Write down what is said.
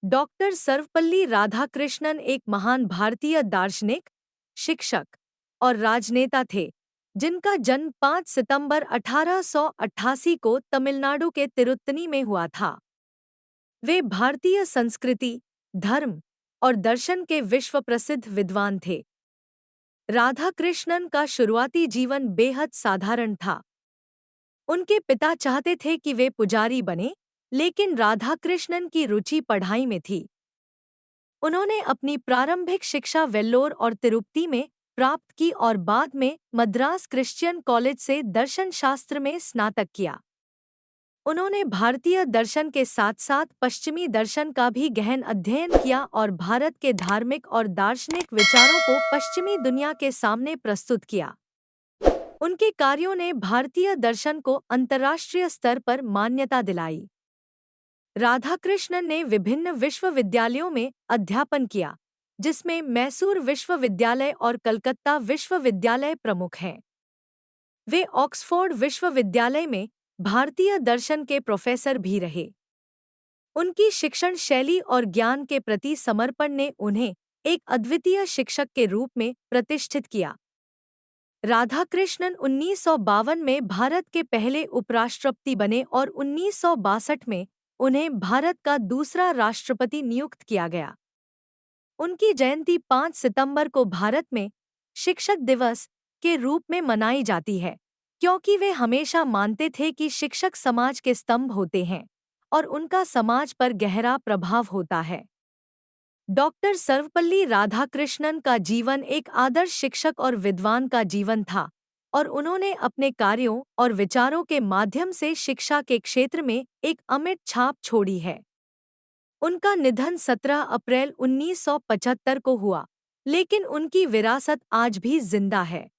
Doctor Sarvepalli Radhakrishnan एक महान भारतीय दार्शनिक, शिक्षक और राजनेता थे, जिनका जन्म 5 सितंबर 1888 को तमिलनाडु के तिरुत्तनी में हुआ था। वे भारतीय संस्कृति, धर्म और दर्शन के विश्व प्रसिद्ध विद्वान थे। राधाकृष्णन का शुरुआती जीवन बेहद साधारण था। उनके पिता चाहते थे कि वे पुजारी बने, लेकिन राधाकृष्णन की रुचि पढ़ाई में थी। उन्होंने अपनी प्रारंभिक शिक्षा वेल्लोर और तिरुपति में प्राप्त की और बाद में मद्रास क्रिश्चियन कॉलेज से दर्शन शास्त्र में स्नातक किया। उन्होंने भारतीय दर्शन के साथ-साथ पश्चिमी दर्शन का भी गहन अध्ययन किया और भारत के धार्मिक और दार्शनिक विचारों को पश्चिमी दुनिया के सामने प्रस्तुत किया। उनके कार्यों ने भारतीय दर्शन को अंतर्राष्ट्रीय स्तर पर मान्यता दिलाई। राधाकृष्णन ने विभिन्न विश्वविद्यालयों में अध्यापन किया, जिसमें मैसूर विश्वविद्यालय और कलकत्ता विश्वविद्यालय प्रमुख हैं। वे ऑक्सफोर्ड विश्वविद्यालय में भारतीय दर्शन के प्रोफेसर भी रहे। उनकी शिक्षण शैली और ज्ञान के प्रति समर्पण ने उन्हें एक अद्वितीय शिक्षक के रूप में प्रतिष्ठित किया। राधाकृष्णन 1952 में भारत के पहले उपराष्ट्रपति बने और 1962 में उन्हें भारत का दूसरा राष्ट्रपति नियुक्त किया गया। उनकी जयंती 5 सितंबर को भारत में शिक्षक दिवस के रूप में मनाई जाती है, क्योंकि वे हमेशा मानते थे कि शिक्षक समाज के स्तंभ होते हैं और उनका समाज पर गहरा प्रभाव होता है। डॉक्टर सर्वपल्ली राधाकृष्णन का जीवन एक आदर्श शिक्षक और विद्वान का जीवन था और उन्होंने अपने कार्यों और विचारों के माध्यम से शिक्षा के क्षेत्र में एक अमिट छाप छोड़ी है। उनका निधन 17 अप्रैल 1975 को हुआ, लेकिन उनकी विरासत आज भी जिंदा है।